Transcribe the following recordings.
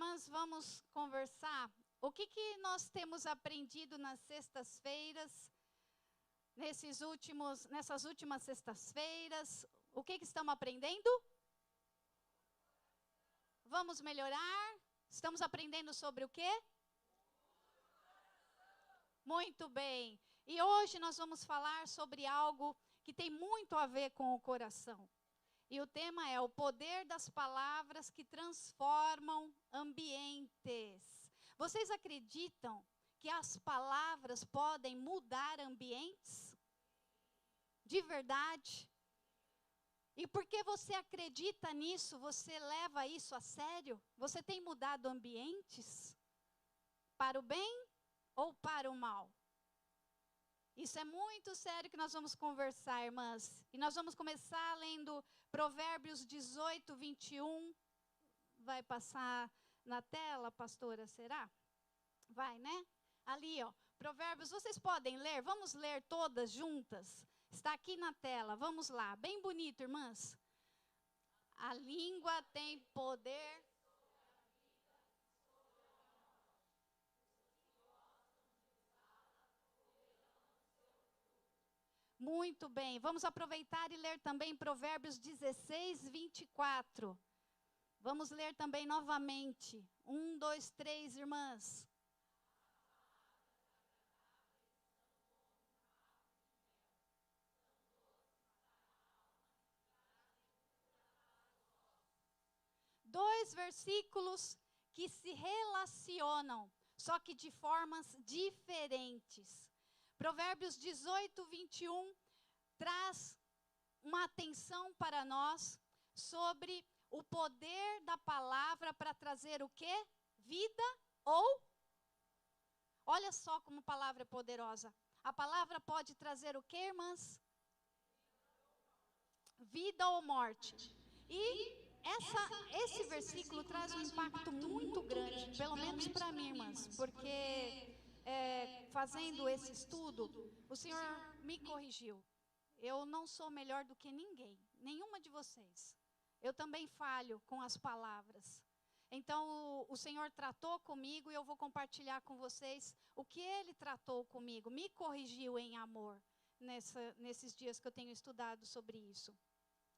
irmãs, vamos conversar. O que nós temos aprendido nas sextas-feiras, nessas últimas sextas-feiras? O que estamos aprendendo? Vamos melhorar? Estamos aprendendo sobre o quê? Muito bem. E hoje nós vamos falar sobre algo que tem muito a ver com o coração. E o tema é o poder das palavras que transformam ambientes. Vocês acreditam que as palavras podem mudar ambientes? De verdade? E porque você acredita nisso, você leva isso a sério? Você tem mudado ambientes? Para o bem ou para o mal? Isso é muito sério que nós vamos conversar, irmãs. E nós vamos começar lendo Provérbios 18, 21. Vai passar na tela, pastora, será? Vai, né? Ali, ó. Provérbios, vocês podem ler? Vamos ler todas juntas? Está aqui na tela, vamos lá. Bem bonito, irmãs. A língua tem poder. Muito bem, vamos aproveitar e ler também Provérbios 16, 24. Vamos ler também novamente. 1, 2, 3, irmãs. Dois versículos que se relacionam, só que de formas diferentes. Provérbios 18, 21 traz uma atenção para nós sobre o poder da palavra para trazer o quê? Vida ou? Olha só como a palavra é poderosa. A palavra pode trazer o quê, irmãs? Vida ou morte. E esse versículo traz um impacto muito grande, pelo menos para mim, irmãs, porque fazendo esse estudo, o Senhor me corrigiu. Eu não sou melhor do que ninguém, nenhuma de vocês. Eu também falho com as palavras. Então, o Senhor tratou comigo e eu vou compartilhar com vocês o que Ele tratou comigo, me corrigiu em amor, nesses dias que eu tenho estudado sobre isso.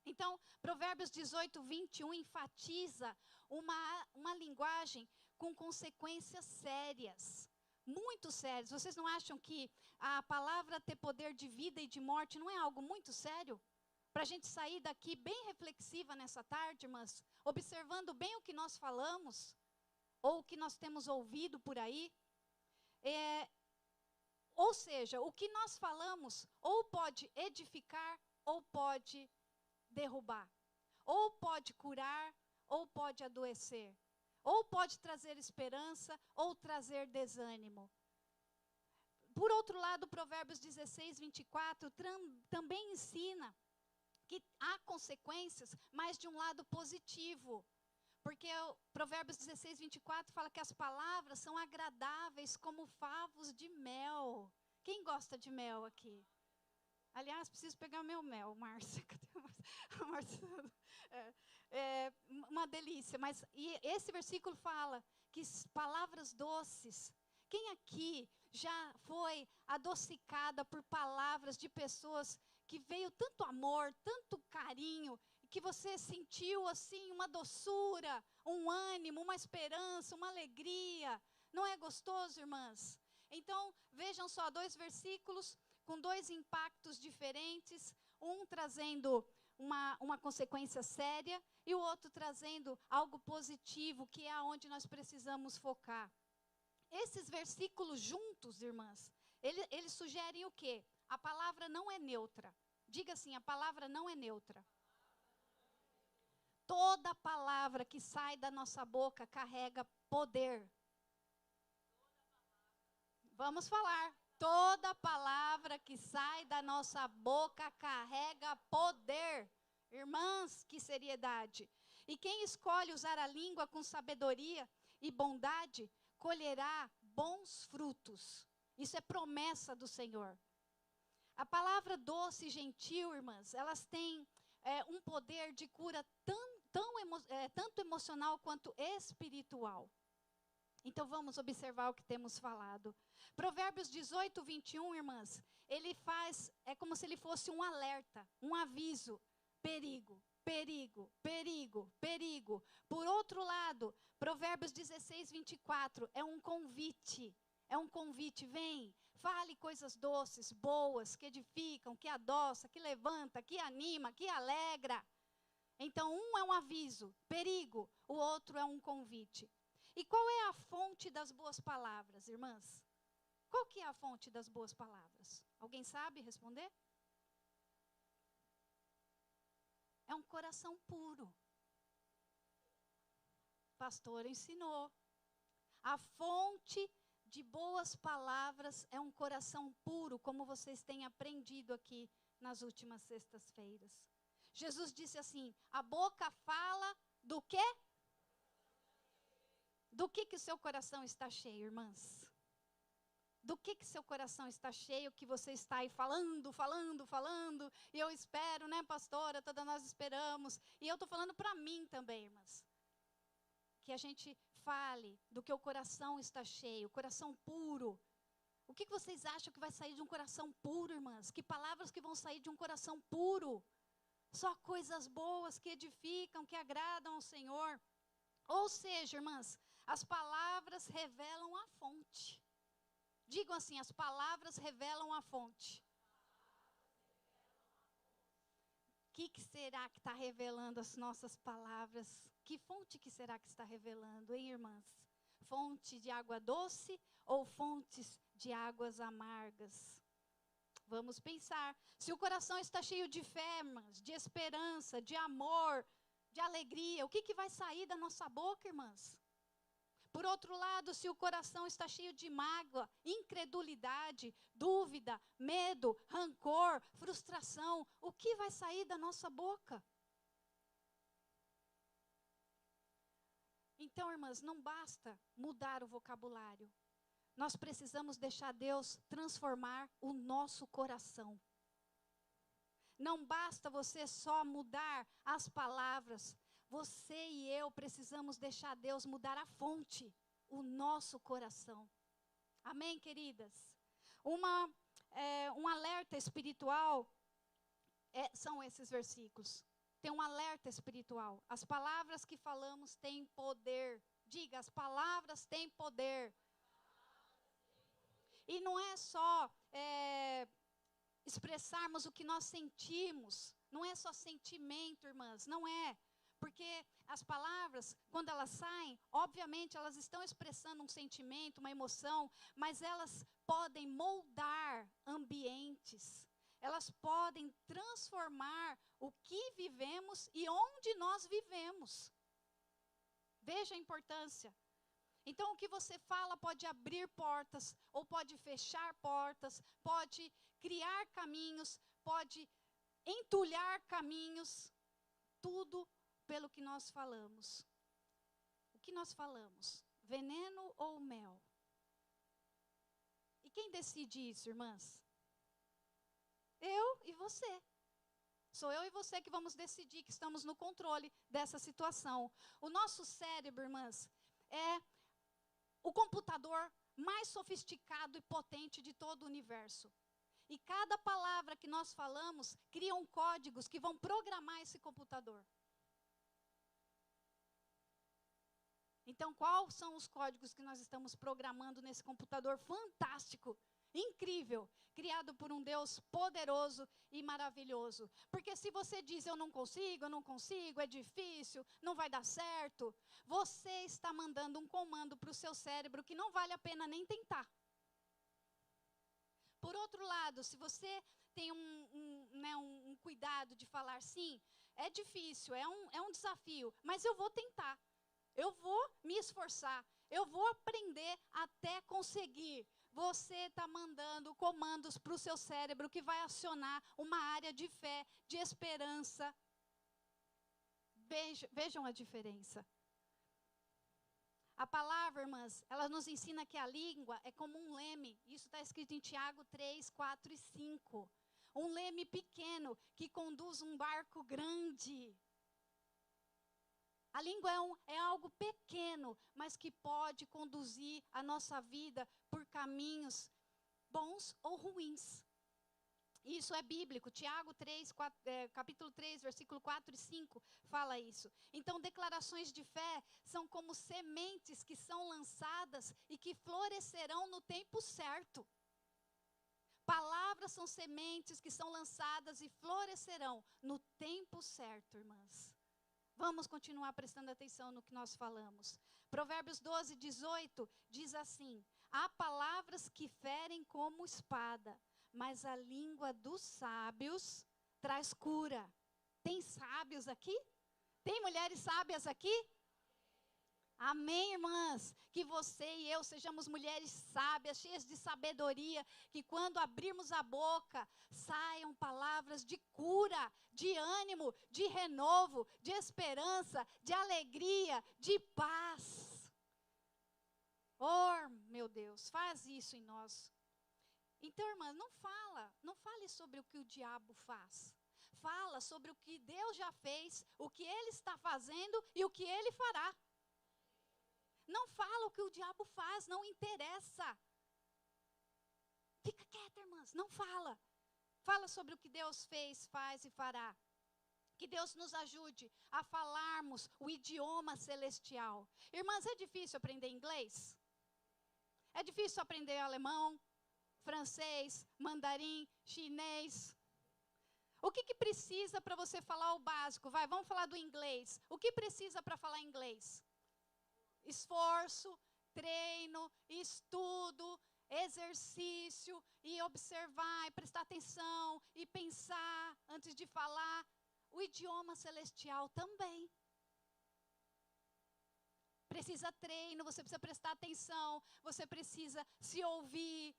Então, Provérbios 18, 21 enfatiza uma linguagem com consequências sérias, muito sérias. Vocês não acham que a palavra ter poder de vida e de morte não é algo muito sério? Para a gente sair daqui bem reflexiva nessa tarde, irmãs, observando bem o que nós falamos, ou o que nós temos ouvido por aí. Ou seja, o que nós falamos ou pode edificar ou pode derrubar, ou pode curar, ou pode adoecer, ou pode trazer esperança, ou trazer desânimo. Por outro lado, Provérbios 16, 24 também ensina que há consequências, mas de um lado positivo. Porque o Provérbios 16, 24 fala que as palavras são agradáveis como favos de mel. Quem gosta de mel aqui? Aliás, preciso pegar meu mel, Márcia. Cadê a Márcia? Uma delícia. Mas esse versículo fala que palavras doces. Quem aqui já foi adocicada por palavras de pessoas que veio tanto amor, tanto carinho, que você sentiu assim uma doçura, um ânimo, uma esperança, uma alegria? Não é gostoso, irmãs? Então, vejam só, 2 versículos com 2 impactos diferentes, um trazendo uma consequência séria e o outro trazendo algo positivo, que é aonde nós precisamos focar. Esses versículos juntos, irmãs, eles sugerem o quê? A palavra não é neutra. Diga assim, a palavra não é neutra. Toda palavra que sai da nossa boca carrega poder. Vamos falar. Toda palavra que sai da nossa boca carrega poder. Irmãs, que seriedade. E quem escolhe usar a língua com sabedoria e bondade, colherá bons frutos. Isso é promessa do Senhor. A palavra doce e gentil, irmãs, elas têm um poder de cura tanto emocional quanto espiritual. Então vamos observar o que temos falado. Provérbios 18, 21, irmãs, é como se ele fosse um alerta, um aviso. Perigo, perigo, perigo, perigo. Por outro lado, Provérbios 16, 24, é um convite. É um convite, vem, fale coisas doces, boas, que edificam, que adoça, que levanta, que anima, que alegra. Então, um é um aviso, perigo, o outro é um convite. E qual é a fonte das boas palavras, irmãs? Qual que é a fonte das boas palavras? Alguém sabe responder? É um coração puro. O pastor ensinou. A fonte de boas palavras é um coração puro, como vocês têm aprendido aqui nas últimas sextas-feiras. Jesus disse assim, a boca fala do quê? Do que o seu coração está cheio, irmãs? Do que seu coração está cheio, que você está aí falando, e eu espero, né, pastora, todas nós esperamos, e eu estou falando para mim também, irmãs, que a gente fale do que o coração está cheio, coração puro. O que vocês acham que vai sair de um coração puro, irmãs? Que palavras que vão sair de um coração puro? Só coisas boas que edificam, que agradam ao Senhor. Ou seja, irmãs, as palavras revelam a fonte. Digam assim, as palavras revelam a fonte. O que será que está revelando as nossas palavras? Que fonte que será que está revelando, hein, irmãs? Fonte de água doce ou fontes de águas amargas? Vamos pensar. Se o coração está cheio de fé, irmãs, de esperança, de amor, de alegria, o que vai sair da nossa boca, irmãs? Por outro lado, se o coração está cheio de mágoa, incredulidade, dúvida, medo, rancor, frustração, o que vai sair da nossa boca? Então, irmãs, não basta mudar o vocabulário. Nós precisamos deixar Deus transformar o nosso coração. Não basta você só mudar as palavras. Você e eu precisamos deixar Deus mudar a fonte, o nosso coração. Amém, queridas? Um alerta espiritual são esses versículos. Tem um alerta espiritual. As palavras que falamos têm poder. Diga, as palavras têm poder. E não é só expressarmos o que nós sentimos. Não é só sentimento, irmãs. Não é. Porque as palavras, quando elas saem, obviamente elas estão expressando um sentimento, uma emoção, mas elas podem moldar ambientes. Elas podem transformar o que vivemos e onde nós vivemos. Veja a importância. Então, o que você fala pode abrir portas, ou pode fechar portas, pode criar caminhos, pode entulhar caminhos, tudo pelo que nós falamos. O que nós falamos? Veneno ou mel? E quem decide isso, irmãs? Eu e você. Sou eu e você que vamos decidir, que estamos no controle dessa situação. O nosso cérebro, irmãs, é o computador mais sofisticado e potente de todo o universo. E cada palavra que nós falamos criam códigos que vão programar esse computador. Então, quais são os códigos que nós estamos programando nesse computador fantástico, incrível, criado por um Deus poderoso e maravilhoso? Porque se você diz, eu não consigo, é difícil, não vai dar certo, você está mandando um comando para o seu cérebro que não vale a pena nem tentar. Por outro lado, se você tem um cuidado de falar sim, é difícil, é um desafio, mas eu vou tentar. Eu vou me esforçar, eu vou aprender até conseguir. Você está mandando comandos para o seu cérebro que vai acionar uma área de fé, de esperança. Vejam a diferença. A palavra, irmãs, ela nos ensina que a língua é como um leme. Isso está escrito em Tiago 3, 4 e 5. Um leme pequeno que conduz um barco grande. A língua é algo pequeno, mas que pode conduzir a nossa vida por caminhos bons ou ruins. Isso é bíblico. Tiago 3, capítulo 3, versículo 4 e 5 fala isso. Então, declarações de fé são como sementes que são lançadas e que florescerão no tempo certo. Palavras são sementes que são lançadas e florescerão no tempo certo, irmãs. Vamos continuar prestando atenção no que nós falamos. Provérbios 12, 18 diz assim: há palavras que ferem como espada, mas a língua dos sábios traz cura. Tem sábios aqui? Tem mulheres sábias aqui? Amém, irmãs? Que você e eu sejamos mulheres sábias, cheias de sabedoria, que quando abrirmos a boca, saiam palavras de cura, de ânimo, de renovo, de esperança, de alegria, de paz. Oh, meu Deus, faz isso em nós. Então, irmã, não fale sobre o que o diabo faz. Fala sobre o que Deus já fez, o que Ele está fazendo e o que Ele fará. Não fala o que o diabo faz, não interessa. Fica quieta, irmãs, não fala. Fala sobre o que Deus fez, faz e fará. Que Deus nos ajude a falarmos o idioma celestial. Irmãs, é difícil aprender inglês? É difícil aprender alemão, francês, mandarim, chinês? O que precisa para você falar o básico? Vamos falar do inglês. O que precisa para falar inglês? Esforço, treino, estudo, exercício, e observar, e prestar atenção, e pensar antes de falar. O idioma celestial também. Precisa treino, você precisa prestar atenção, você precisa se ouvir,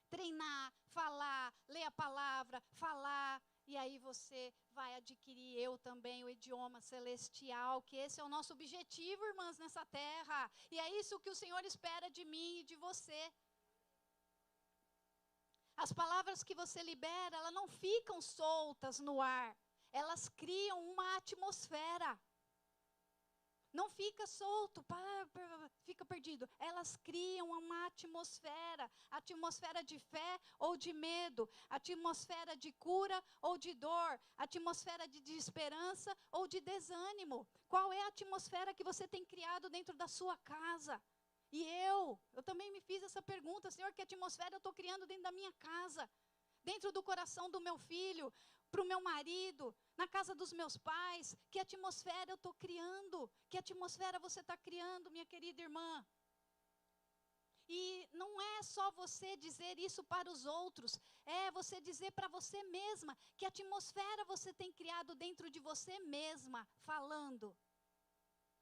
treinar, falar, ler a palavra, falar. E aí você vai adquirir, eu também, o idioma celestial, que esse é o nosso objetivo, irmãs, nessa terra. E é isso que o Senhor espera de mim e de você. As palavras que você libera, elas não ficam soltas no ar. Elas criam uma atmosfera. Não fica solto, fica perdido. Elas criam uma atmosfera de fé ou de medo, atmosfera de cura ou de dor, atmosfera de esperança ou de desânimo. Qual é a atmosfera que você tem criado dentro da sua casa? E eu também me fiz essa pergunta, Senhor, que atmosfera eu estou criando dentro da minha casa? Dentro do coração do meu filho, para o meu marido, na casa dos meus pais? Que atmosfera eu estou criando? Que atmosfera você está criando, minha querida irmã? E não é só você dizer isso para os outros, é você dizer para você mesma que atmosfera você tem criado dentro de você mesma, falando.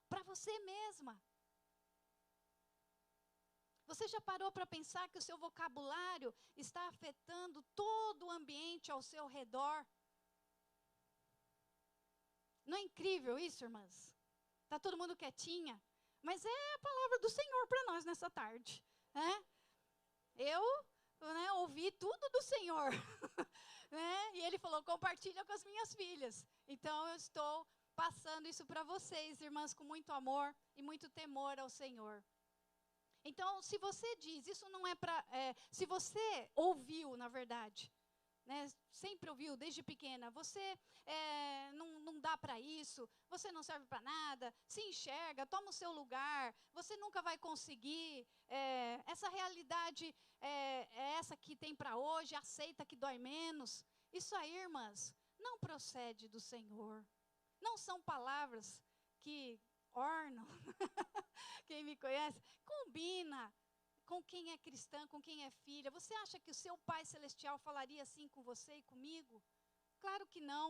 Para você mesma. Você já parou para pensar que o seu vocabulário está afetando todo o ambiente ao seu redor? Não é incrível isso, irmãs? Está todo mundo quietinha? Mas é a palavra do Senhor para nós nessa tarde. Né? Eu ouvi tudo do Senhor. Né? E Ele falou, compartilha com as minhas filhas. Então eu estou passando isso para vocês, irmãs, com muito amor e muito temor ao Senhor. Então, se você diz, isso não é para... se você ouviu, na verdade, né, sempre ouviu desde pequena, você não dá para isso, você não serve para nada, se enxerga, toma o seu lugar, você nunca vai conseguir, essa realidade é essa que tem para hoje, aceita que dói menos. Isso aí, irmãs, não procede do Senhor. Não são palavras que ornam, quem me conhece, combina com quem é cristã, com quem é filha. Você acha que o seu Pai Celestial falaria assim com você e comigo? Claro que não.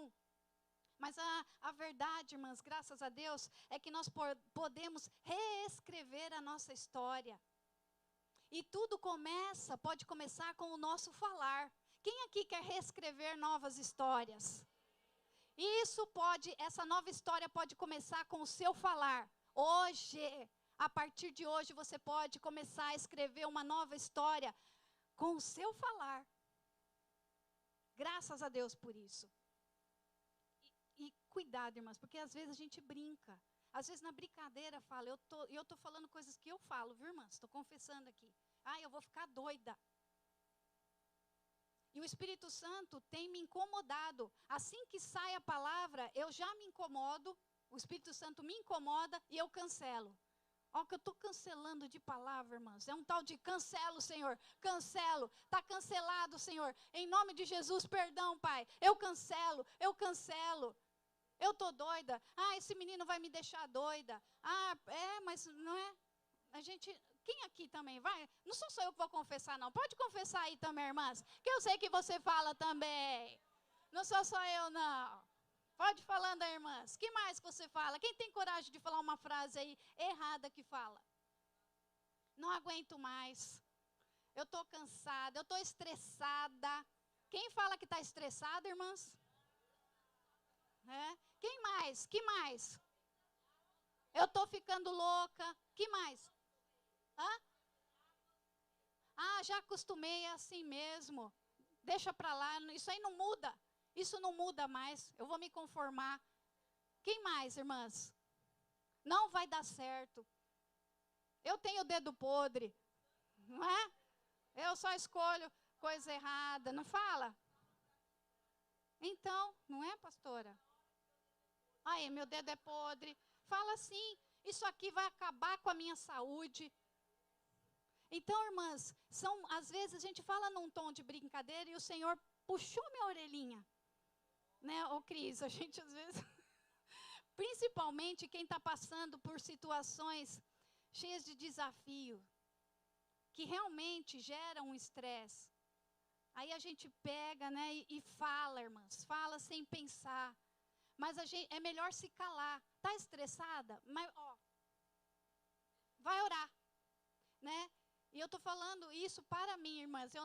Mas a verdade, irmãs, graças a Deus, é que nós podemos reescrever a nossa história. E tudo pode começar com o nosso falar. Quem aqui quer reescrever novas histórias? Essa nova história pode começar com o seu falar. Hoje, a partir de hoje, você pode começar a escrever uma nova história com o seu falar. Graças a Deus por isso. E cuidado, irmãs, porque às vezes a gente brinca. Às vezes na brincadeira fala, eu tô falando coisas que eu falo, viu, irmãs? Estou confessando aqui. Eu vou ficar doida. E o Espírito Santo tem me incomodado. Assim que sai a palavra, eu já me incomodo, o Espírito Santo me incomoda e eu cancelo. Ó, que eu estou cancelando de palavra, irmãs. É um tal de cancelo, Senhor. Cancelo. Está cancelado, Senhor. Em nome de Jesus, perdão, Pai. Eu cancelo, eu cancelo. Eu estou doida. Esse menino vai me deixar doida. Mas não é? A gente... Quem aqui também vai? Não sou só eu que vou confessar, não. Pode confessar aí também, irmãs. Que eu sei que você fala também. Não sou só eu, não. Pode falando aí, irmãs. Que mais que você fala? Quem tem coragem de falar uma frase aí errada que fala? Não aguento mais. Eu estou cansada, eu estou estressada. Quem fala que está estressada, irmãs? Quem mais? Que mais? Eu estou ficando louca. Que mais? Já acostumei, é assim mesmo. Deixa para lá, isso aí não muda. Isso não muda mais, eu vou me conformar. Quem mais, irmãs? Não vai dar certo. Eu tenho o dedo podre, não é? Eu só escolho coisa errada, não fala? Então, não é, pastora? Meu dedo é podre. Fala assim, isso aqui vai acabar com a minha saúde. Então, irmãs, às vezes a gente fala num tom de brincadeira e o Senhor puxou minha orelhinha. Né, ô Cris, a gente às vezes, principalmente quem está passando por situações cheias de desafio, que realmente geram um estresse. Aí a gente pega, né, e fala, irmãs, fala sem pensar. Mas é melhor se calar. Está estressada? Mas, vai orar, né? E eu estou falando isso para mim, irmãs.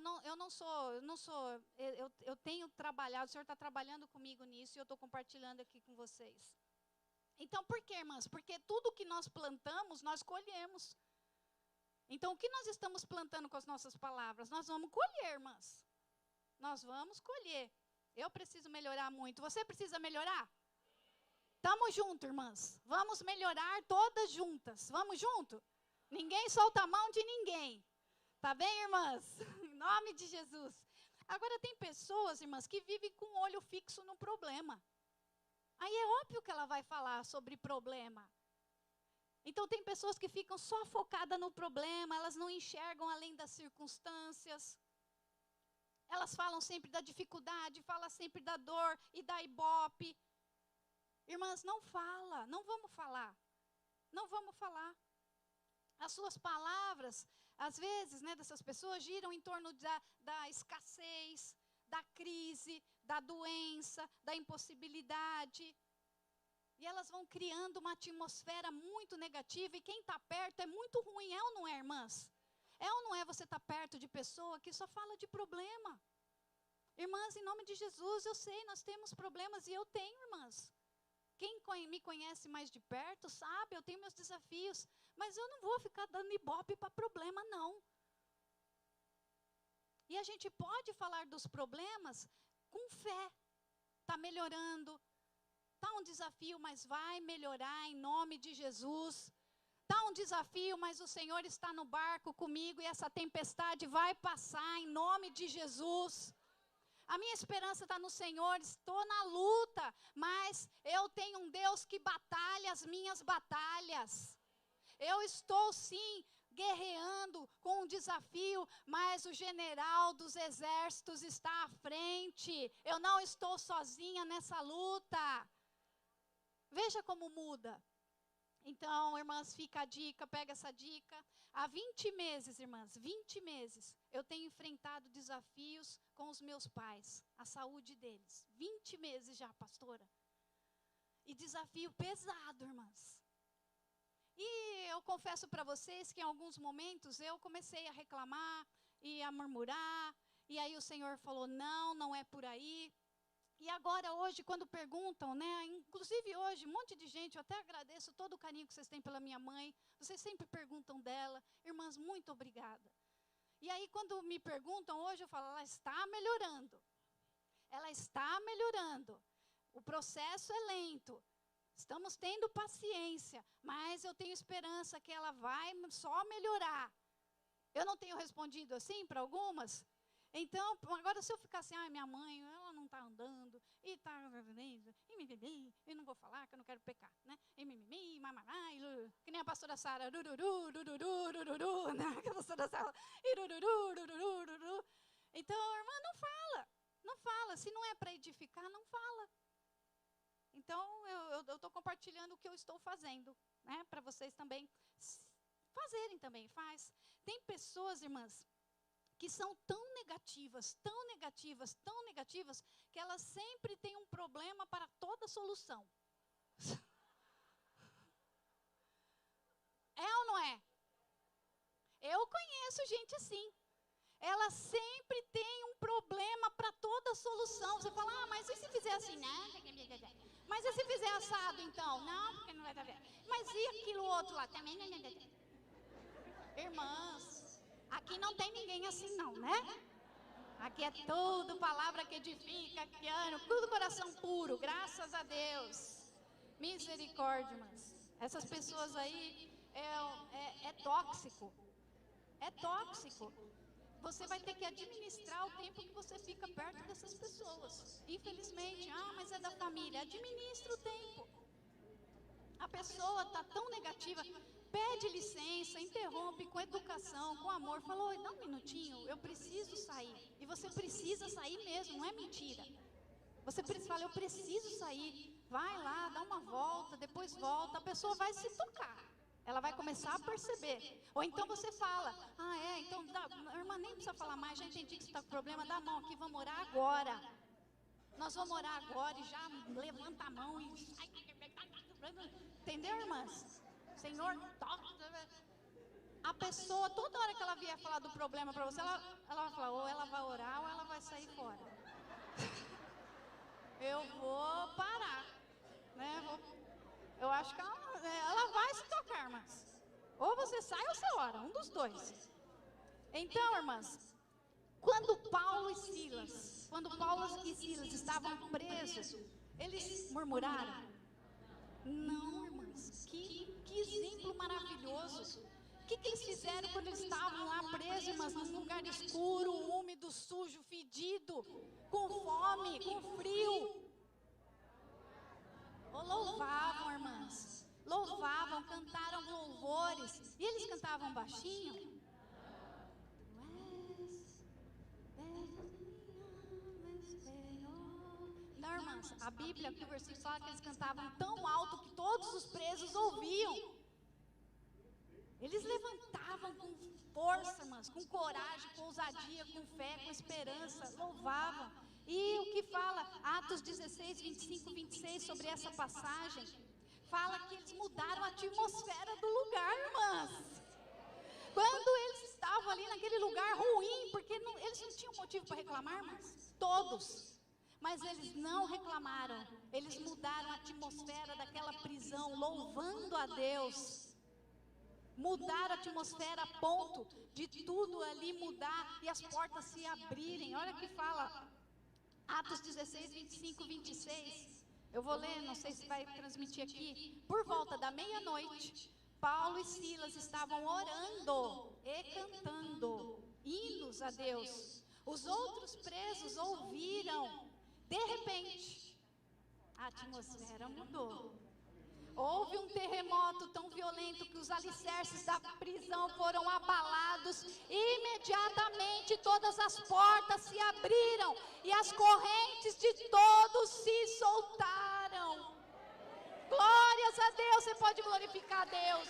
Eu tenho trabalhado, o Senhor está trabalhando comigo nisso e eu estou compartilhando aqui com vocês. Então, por quê, irmãs? Porque tudo que nós plantamos, nós colhemos. Então, o que nós estamos plantando com as nossas palavras? Nós vamos colher, irmãs. Nós vamos colher. Eu preciso melhorar muito. Você precisa melhorar? Estamos juntos, irmãs. Vamos melhorar todas juntas. Vamos junto? Ninguém solta a mão de ninguém. Tá bem, irmãs? Em nome de Jesus. Agora, tem pessoas, irmãs, que vivem com o olho fixo no problema. Aí é óbvio que ela vai falar sobre problema. Então, tem pessoas que ficam só focadas no problema, elas não enxergam além das circunstâncias. Elas falam sempre da dificuldade, falam sempre da dor e da ibope. Irmãs, não fala, não vamos falar. Não vamos falar. As suas palavras, às vezes, né, dessas pessoas, giram em torno da escassez, da crise, da doença, da impossibilidade. E elas vão criando uma atmosfera muito negativa, e quem está perto é muito ruim, é ou não é, irmãs? É ou não é você estar perto de pessoa que só fala de problema? Irmãs, em nome de Jesus, eu sei, nós temos problemas, e eu tenho, irmãs. Quem me conhece mais de perto sabe, eu tenho meus desafios, mas eu não vou ficar dando ibope para problema, não. E a gente pode falar dos problemas com fé. Está melhorando, está um desafio, mas vai melhorar em nome de Jesus. Está um desafio, mas o Senhor está no barco comigo e essa tempestade vai passar em nome de Jesus. A minha esperança está no Senhor, estou na luta, mas eu tenho um Deus que batalha as minhas batalhas. Eu estou sim guerreando com um desafio, mas o general dos exércitos está à frente. Eu não estou sozinha nessa luta. Veja como muda. Então, irmãs, fica a dica, pega essa dica. Há 20 meses, irmãs, 20 meses, eu tenho enfrentado desafios com os meus pais, a saúde deles. 20 meses já, pastora. E desafio pesado, irmãs. E eu confesso para vocês que em alguns momentos eu comecei a reclamar e a murmurar. E aí o Senhor falou, não é por aí. E agora, hoje, quando perguntam, né, inclusive hoje, um monte de gente, eu até agradeço todo o carinho que vocês têm pela minha mãe, vocês sempre perguntam dela, irmãs, muito obrigada. E aí, quando me perguntam hoje, eu falo, ela está melhorando. Ela está melhorando. O processo é lento. Estamos tendo paciência, mas eu tenho esperança que ela vai só melhorar. Eu não tenho respondido assim para algumas? Então, agora se eu ficar assim, minha mãe, ela não está andando, e está, e não vou falar que eu não quero pecar, né? E mimimi, mamamai, que nem a pastora Sara, dururu, dururu, dururu, né? Que a pastora Sara, dururu, dururu, dururu. Então, a irmã não fala, se não é para edificar, não fala. Então, eu estou compartilhando o que eu estou fazendo, né? Para vocês também fazerem também, faz. Tem pessoas, irmãs, que são tão negativas, que elas sempre têm um problema para toda solução. É ou não é? Eu conheço gente assim. Ela sempre tem um problema para toda solução. Você fala, mas e se fizer assim? Não. Mas e se fizer assado, então? Não, porque não vai dar certo. Mas e aquilo outro lá? Também não. Irmãs, aqui não tem ninguém assim não, né? Aqui é tudo palavra que edifica, que ano, tudo coração puro, graças a Deus. Misericórdia, irmãs. Essas pessoas aí é tóxico. É tóxico. Você vai ter que administrar o tempo que você fica perto dessas pessoas. Infelizmente, mas é da família. Administra o tempo. A pessoa está tão negativa, pede licença, interrompe com educação, com amor. Fala, oi, dá um minutinho, eu preciso sair. E você precisa sair mesmo, não é mentira. Você fala, eu preciso sair. Vai lá, dá uma volta, depois volta. A pessoa vai se tocar. Ela vai começar a perceber. Ou então você fala, então, irmã, nem precisa falar mais, já entendi que você está com problema, dá a mão aqui, vamos orar agora. Nós vamos orar agora e já levanta a mão e sai. Entendeu, irmãs? Senhor, toca. A pessoa, toda hora que ela vier falar do problema para você, ela vai falar, ou ela vai orar ou ela vai sair fora. Eu vou parar, né? Eu acho que ela vai se tocar, irmãs. Ou você sai ou você ora, um dos dois. Então, irmãs, quando Paulo e Silas estavam presos, eles murmuraram? Não, irmãs, que exemplo maravilhoso. O que eles fizeram quando eles estavam lá presos, irmãs, num lugar escuro, úmido, sujo, fedido, com fome, com frio? Louvavam, irmãs, louvavam, cantaram louvores. E eles cantavam baixinho? Não, irmãs, a Bíblia, aqui o versículo fala que eles cantavam tão alto que todos os presos ouviam. Eles levantavam com força, irmãs, com coragem, com ousadia, com fé, com esperança, louvavam. E o que fala Atos 16, 25, 26 sobre essa passagem, fala que eles mudaram a atmosfera do lugar, irmãs. Quando eles estavam ali naquele lugar ruim, porque eles não tinham motivo para reclamar, irmãs, todos. Mas eles não reclamaram, eles mudaram a atmosfera daquela prisão, louvando a Deus. Mudaram a atmosfera a ponto de tudo ali mudar e as portas se abrirem. Olha o que fala Atos 16, 25, 26. Eu vou ler, não sei se vai transmitir aqui. Por volta da meia-noite, Paulo e Silas estavam orando e cantando hinos a Deus. Os outros presos ouviram. De repente, a atmosfera mudou. Houve um terremoto tão violento que os alicerces da prisão foram abalados. Imediatamente todas as portas se abriram e as correntes de todos se soltaram. Glórias a Deus, você pode glorificar a Deus.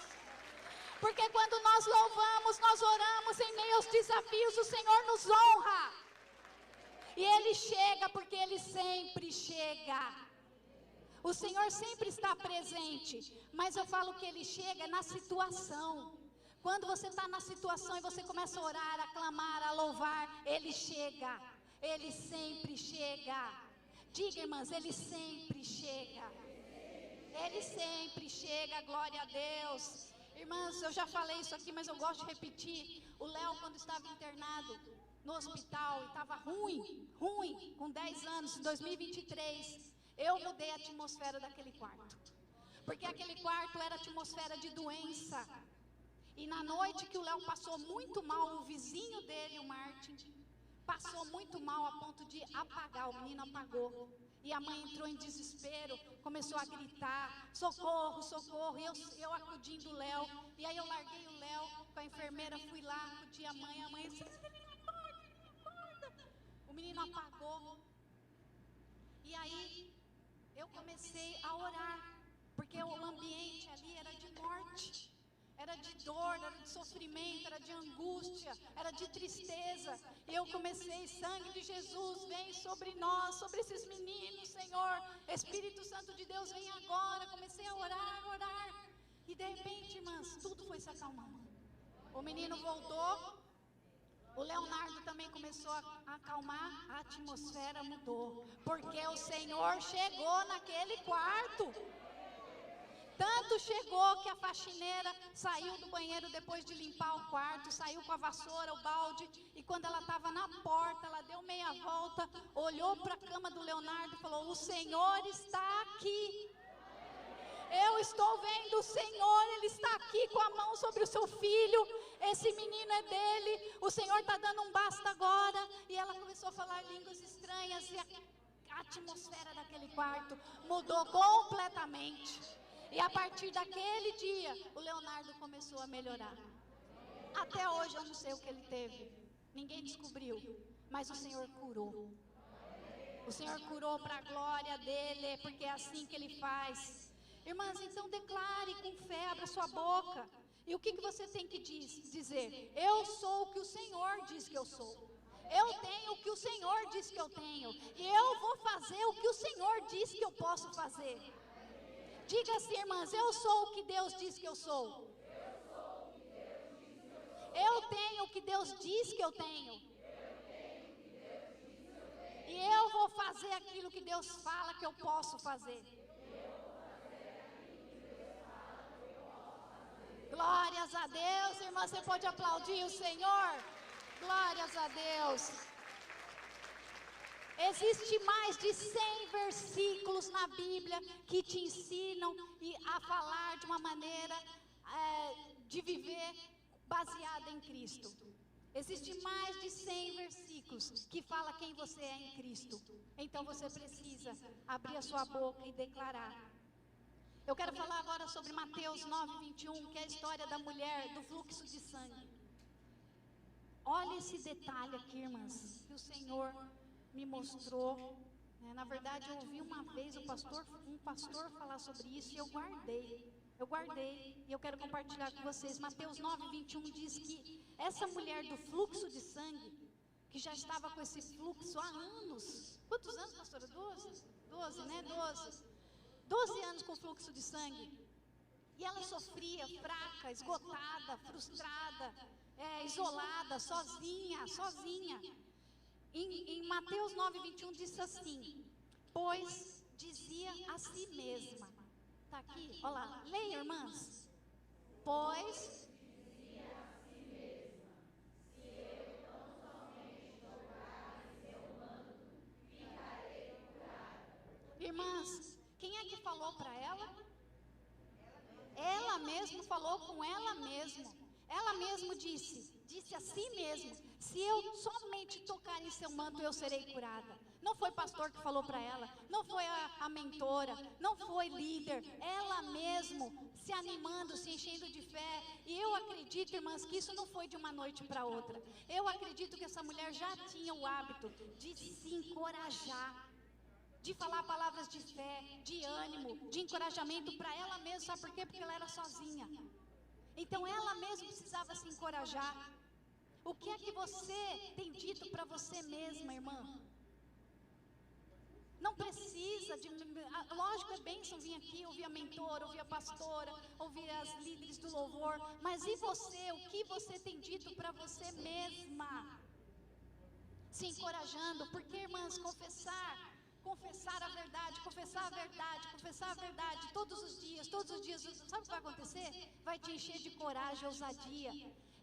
Porque quando nós louvamos, nós oramos em meio aos desafios, o Senhor nos honra. E Ele chega porque Ele sempre chega. O Senhor sempre está presente, mas eu falo que Ele chega na situação. Quando você está na situação e você começa a orar, a clamar, a louvar, Ele chega. Ele sempre chega. Diga, irmãs, Ele sempre chega. Ele sempre chega, glória a Deus. Irmãs, eu já falei isso aqui, mas eu gosto de repetir. O Léo, quando estava internado no hospital, e estava ruim, com 10 anos, em 2023... eu mudei a atmosfera daquele quarto. Porque aquele quarto era atmosfera de doença. E na noite que o Léo passou muito mal, o vizinho dele, o Martin, passou muito mal a ponto de apagar, o menino apagou. E a mãe entrou em desespero, começou a gritar, socorro, socorro, e eu acudindo o Léo. E aí eu larguei o Léo com a enfermeira, fui lá, acudi a mãe disse, menino acorda. O menino apagou. E aí eu comecei a orar, porque o ambiente ali era de morte. Era de dor, era de sofrimento, era de angústia, era de tristeza. E eu comecei, sangue de Jesus, vem sobre nós, sobre esses meninos, Senhor. Espírito Santo de Deus, vem agora. Comecei a orar, orar. E de repente, irmãs, tudo foi se acalmando. O menino voltou, o Leonardo também começou a acalmar, a atmosfera mudou. Porque o Senhor chegou naquele quarto. Tanto chegou que a faxineira saiu do banheiro depois de limpar o quarto, saiu com a vassoura, o balde, e quando ela estava na porta, ela deu meia volta, olhou para a cama do Leonardo e falou, o Senhor está aqui. Eu estou vendo o Senhor, Ele está aqui com a mão sobre o seu filho, esse menino é dele, o Senhor está dando um basta agora. E ela começou a falar línguas estranhas e a atmosfera daquele quarto mudou completamente. E a partir daquele dia, o Leonardo começou a melhorar. Até hoje eu não sei o que ele teve. Ninguém descobriu. Mas o Senhor curou. O Senhor curou para a glória dEle, porque é assim que Ele faz. Irmãs, então declare com fé, abra sua boca. E o que você tem que dizer? Eu sou o que o Senhor diz que eu sou. Eu tenho o que o Senhor diz que eu tenho. E eu vou fazer o que o Senhor diz que eu posso fazer. Diga assim, irmãs, eu sou o que Deus diz que eu sou. Eu tenho o que Deus diz que eu tenho. E eu vou fazer aquilo que Deus fala que eu posso fazer. Glórias a Deus, irmã, você pode aplaudir o Senhor? Glórias a Deus. Existe mais de 100 versículos na Bíblia que te ensinam a falar de uma maneira de viver baseada em Cristo. Existe mais de 100 versículos que fala quem você é em Cristo. Então você precisa abrir a sua boca e declarar. Eu quero falar agora sobre Mateus 9:21, que é a história da mulher do fluxo de sangue. Olha esse detalhe aqui, irmãs, que o Senhor me mostrou. Na verdade, eu ouvi uma vez um pastor falar sobre isso e eu guardei. E eu quero compartilhar com vocês. Mateus 9:21 diz que essa mulher do fluxo de sangue, que já estava com esse fluxo há anos. Quantos anos, pastora? 12, né? 12 anos com fluxo de sangue. E ela sofria, fraca, esgotada, frustrada, isolada, sozinha. Em Mateus 9:21 diz assim, pois dizia a si mesma. Está aqui, olha lá, leia, irmãs. Pois dizia a si mesma, se eu tão somente tocar em seu manto, ficarei curada. Irmãs, quem é que falou para ela? Ela mesma falou com ela mesma. Ela mesma disse a si mesma, se eu somente tocar em seu manto, eu serei curada. Não foi pastor que falou para ela, não foi a mentora, não foi líder, ela mesma se animando, se enchendo de fé. E eu acredito, irmãs, que isso não foi de uma noite para outra. Eu acredito que essa mulher já tinha o hábito de se encorajar, de falar palavras de fé, de ânimo, de encorajamento para ela mesma. Sabe por quê? Porque ela era sozinha. Então ela mesma precisava se encorajar. O que é que você tem dito para você mesma, irmã? Não precisa de... Lógico, é bênção vir aqui, ouvir a mentora, ouvir a pastora, ouvir as líderes do louvor. Mas e você? O que você tem dito para você mesma? Se encorajando. Porque, irmãs, confessar a verdade todos os dias, sabe o que vai acontecer? Vai te encher de coragem, ousadia.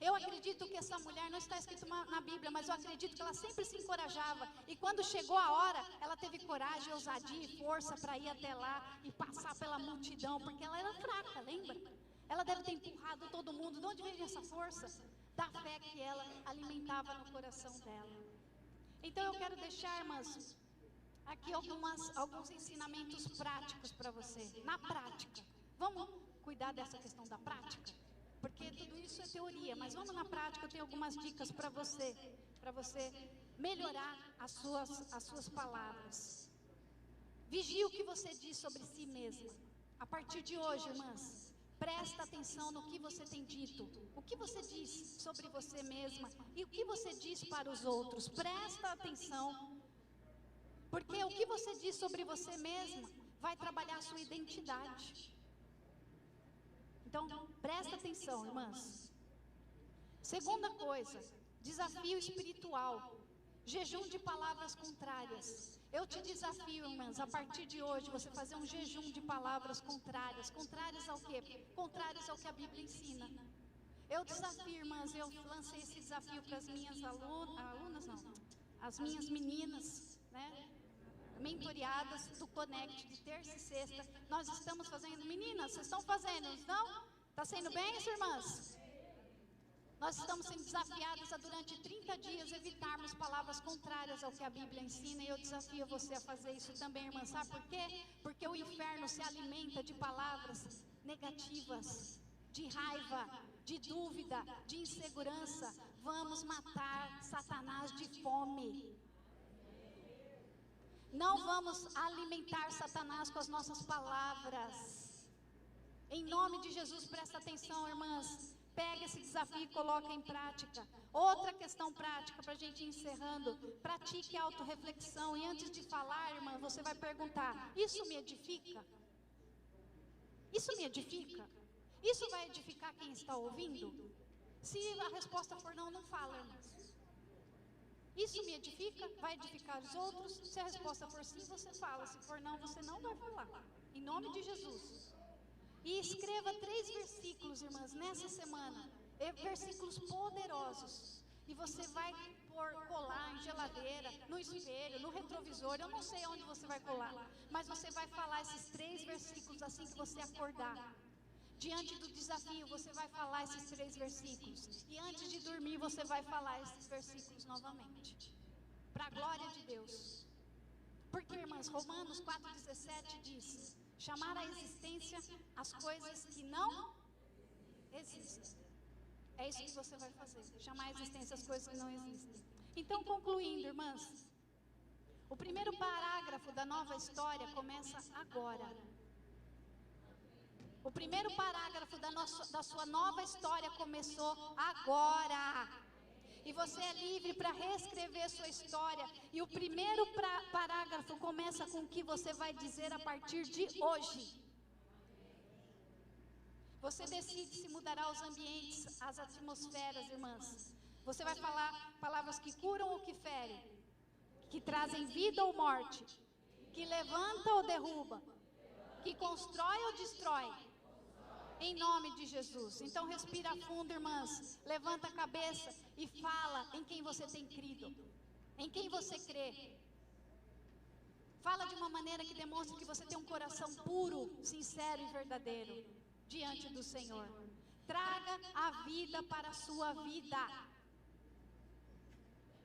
Eu acredito que essa mulher, não está escrito na Bíblia, mas eu acredito que ela sempre se encorajava. E quando chegou a hora, ela teve coragem, ousadia e força para ir até lá e passar pela multidão, porque ela era fraca, lembra? Ela deve ter empurrado todo mundo. De onde veio essa força? Da fé que ela alimentava no coração dela. Então eu quero deixar, irmãs, aqui alguns ensinamentos práticos para você. Na prática. Vamos cuidar dessa questão da prática? Porque tudo isso é teoria, mas vamos na prática. Eu tenho algumas dicas para você melhorar as suas palavras. Vigie o que você diz sobre si mesma. A partir de hoje, irmãs, presta atenção no que você tem dito. O que você diz sobre você mesma e o que você diz para os outros. Presta atenção. Porque o que você diz sobre você mesma vai trabalhar a sua identidade. Então, presta atenção, irmãs. Segunda coisa, desafio espiritual. Jejum de palavras contrárias. Eu te desafio, irmãs, a partir de hoje, você fazer um jejum de palavras contrárias. Contrárias ao quê? Contrárias ao que a Bíblia ensina. Eu desafio, irmãs, eu lancei esse desafio para as minhas alunas, não, as minhas meninas, né? Mentoriadas do Connect de terça e sexta. Nós estamos fazendo, meninas, vocês estão fazendo, não? Está sendo bem isso, irmãs? Nós estamos sendo desafiadas a durante 30 dias evitarmos palavras contrárias ao que a Bíblia ensina. E eu desafio você a fazer isso também, irmã. Sabe por quê? Porque o inferno se alimenta de palavras negativas, de raiva, de dúvida, de insegurança. Vamos matar Satanás de fome. Não vamos alimentar Satanás com as nossas palavras. Em nome de Jesus, presta atenção, irmãs. Pega esse desafio e coloca em prática. Outra questão prática para a gente ir encerrando. Pratique autorreflexão. E antes de falar, irmã, você vai perguntar: isso me edifica? Isso me edifica? Isso vai edificar quem está ouvindo? Se a resposta for não, não fala, irmãs. Isso me edifica? Vai edificar os outros? Se a resposta for sim, você fala. Se for não, você não vai falar. Em nome de Jesus. E escreva 3 versículos, irmãs, nessa semana. Versículos poderosos. E você vai colar em geladeira, no espelho, no retrovisor. Eu não sei onde você vai colar. Mas você vai falar esses 3 versículos assim que você acordar. Diante do desafio, você vai falar esses 3 versículos. E antes de dormir, você vai falar esses versículos novamente. Para a glória de Deus. Porque, irmãs, Romanos 4,17 diz: chamar à existência as coisas que não existem. É isso que você vai fazer. Chamar à existência as coisas que não existem. Então, concluindo, irmãs, o primeiro parágrafo da nova história começa agora. O primeiro parágrafo da sua nova história começou agora. E você é livre para reescrever sua história. E o primeiro parágrafo começa com o que você vai dizer a partir de hoje. Você decide se mudará os ambientes, as atmosferas, irmãs. Você vai falar palavras que curam ou que ferem, que trazem vida ou morte, que levanta ou derruba, que constrói ou destrói. Em nome de Jesus. Então respira fundo, irmãs. Levanta a cabeça e fala em quem você tem crido. Em quem você crê. Fala de uma maneira que demonstre que você tem um coração puro, sincero e verdadeiro diante do Senhor. Traga a vida para a sua vida.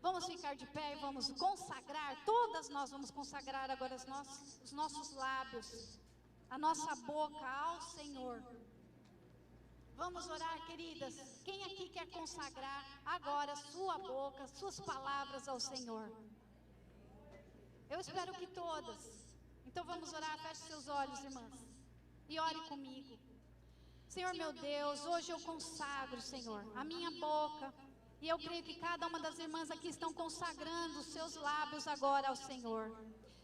Vamos ficar de pé e vamos consagrar. Todas nós vamos consagrar agora os nossos lábios, a nossa boca ao Senhor. Vamos orar, queridas. Quem aqui quer consagrar agora sua boca, suas palavras ao Senhor? Eu espero que todas. Então vamos orar. Feche seus olhos, irmãs, e ore comigo. Senhor meu Deus, hoje eu consagro, Senhor, a minha boca. E eu creio que cada uma das irmãs aqui estão consagrando os seus lábios agora ao Senhor.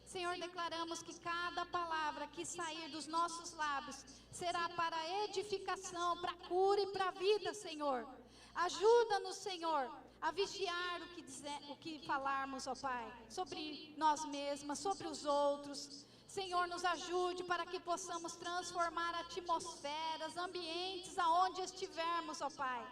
Senhor, declaramos que cada palavra que sair dos nossos lábios será para edificação, para cura e para vida, Senhor. Ajuda-nos, Senhor, a vigiar o que falarmos, ó Pai, sobre nós mesmas, sobre os outros. Senhor, nos ajude para que possamos transformar atmosferas, ambientes aonde estivermos, ó Pai.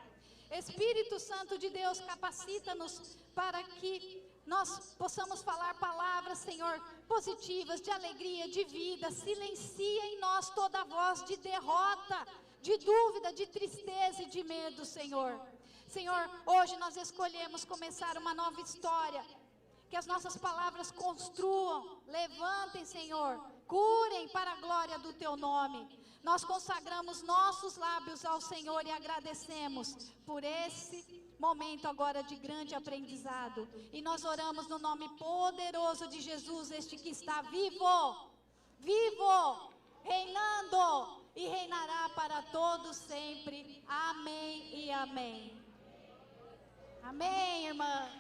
Espírito Santo de Deus, capacita-nos para que nós possamos falar palavras, Senhor, positivas, de alegria, de vida. Silencia em nós toda voz de derrota, de dúvida, de tristeza e de medo, Senhor. Senhor, hoje nós escolhemos começar uma nova história. Que as nossas palavras construam, levantem, Senhor, curem para a glória do Teu nome. Nós consagramos nossos lábios ao Senhor e agradecemos por esse momento agora de grande aprendizado. E nós oramos no nome poderoso de Jesus, este que está vivo, vivo, reinando e reinará para todos sempre. Amém e amém. Amém, irmã.